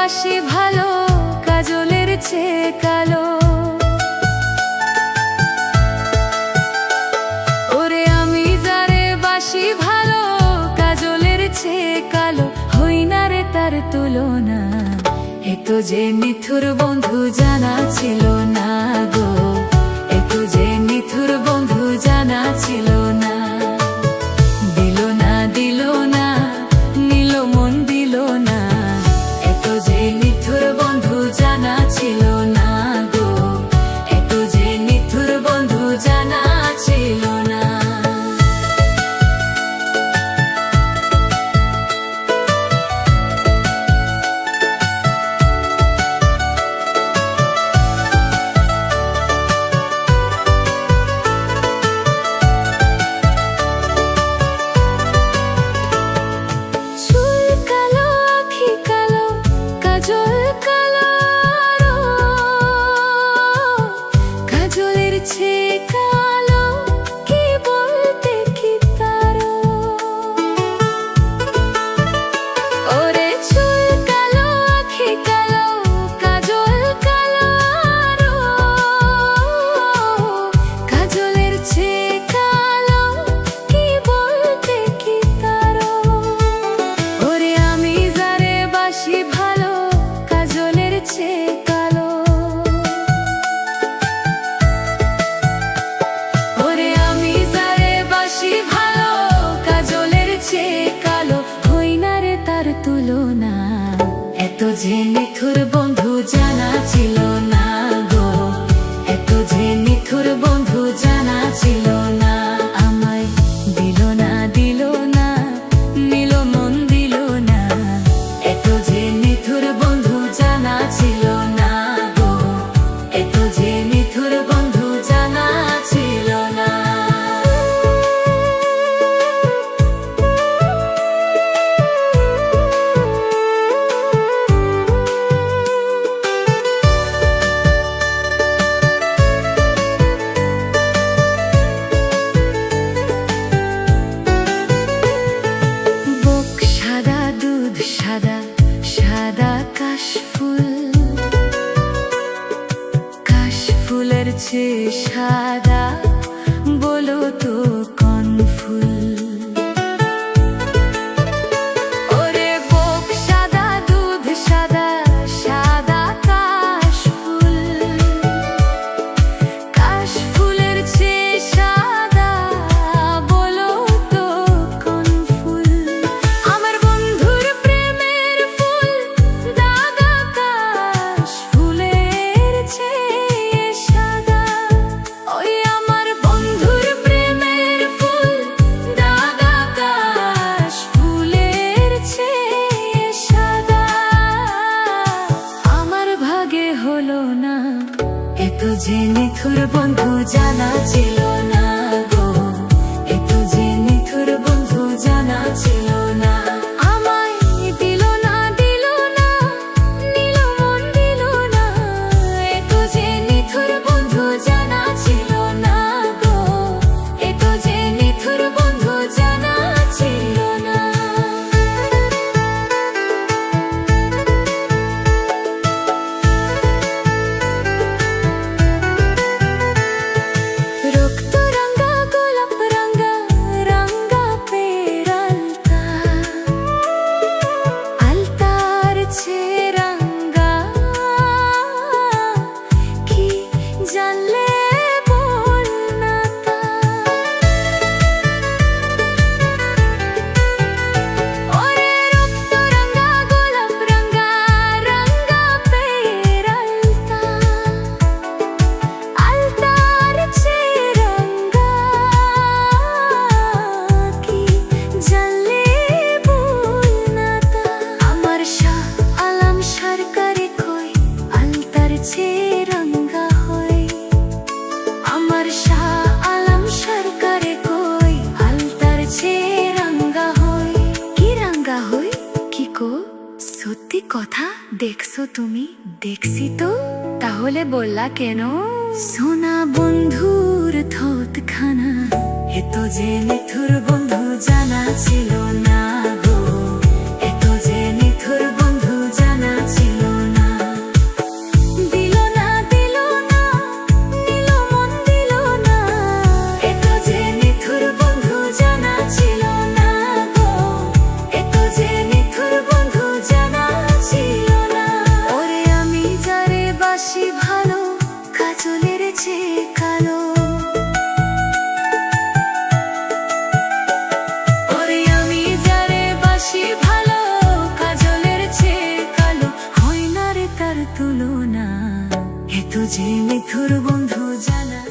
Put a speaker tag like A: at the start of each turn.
A: বাসি ভালো কাজলের চেয়ে কালো। ওরে আমি যারে বাসি ভালো কাজলের চেয়ে কালো, হই না রে তার তুলনা। এত যে নিথুর বন্ধু জানা ছিল না গো, এত যে নিথুর বন্ধু জানা ছিল না। দিল না দিল না নিল মন দিল না, এত যে নিথুর বন্ধু জানা ছিল না গো, এত যে নিথুর বন্ধু জানা ছিল না। এত যে নিথুর বন্ধু জানা ছিল না গো, এত যে নিথুর বন্ধু জানা ছিল না। আমায় দিল না দিল না নিল মন দিল না, এত যে নিথুর বন্ধু জানা ছিল না গো, এত যে নিথুর বন্ধু জানা ছিল না। সাদা সাদা কাশফুলের চেয়ে সাদা, বলো তো কোন ফুল? ওরে বুক সাদা দুধ সাদা সাদা কাশফুল, কাশফুলের চেয়ে সাদা, বলো তো কোন ফুল? আমার বন্ধুর প্রেমের ফুল দাগা কাশফুলের চেয়ে সাদা। ওই আমার বন্ধুর প্রেমের ফুল দাগা কাশফুলের চেয়ে সাদা। আমার ভাগে হলো না, এত যে নিথুর বন্ধু জানা ছিল না গো, এত যে নিথুর বন্ধু জানা ছিল না। আমায় দিল না দিল না নিল মন দিল না, এত যে নিথুর বন্ধু জানা ছিল না গো, এত যে নিথুর বন্ধু জানা ছিল না। রক্ত রঙা গোলাপ রঙা রঙা পেরালতা, আলতার চেয়ে রঙা কি জানলে বল না তা। ওরে রক্ত রঙা গোলাপ রঙা রঙা পেরালতা, আলতার চেয়ে রঙা কি জানলে বল না তা। আমার শাহ আলম সরকারে কই আলতার চেয়ে রঙা হয়, আমার শাহ আলম সরকারে কই আলতার চেয়ে রঙা হয়। কি রঙা হয় কি কো? সত্যি কথা দেখছো তুমি? দেখছি তো, তাহলে বললা কেন? সোনা বন্ধুর থোত খানা, এত যে নিথুর বন্ধু জানা ছিল না গো, এত যে নিথুর বন্ধু জানা ছিল তুলনা, এ তো যে নিথুর বন্ধু জানা।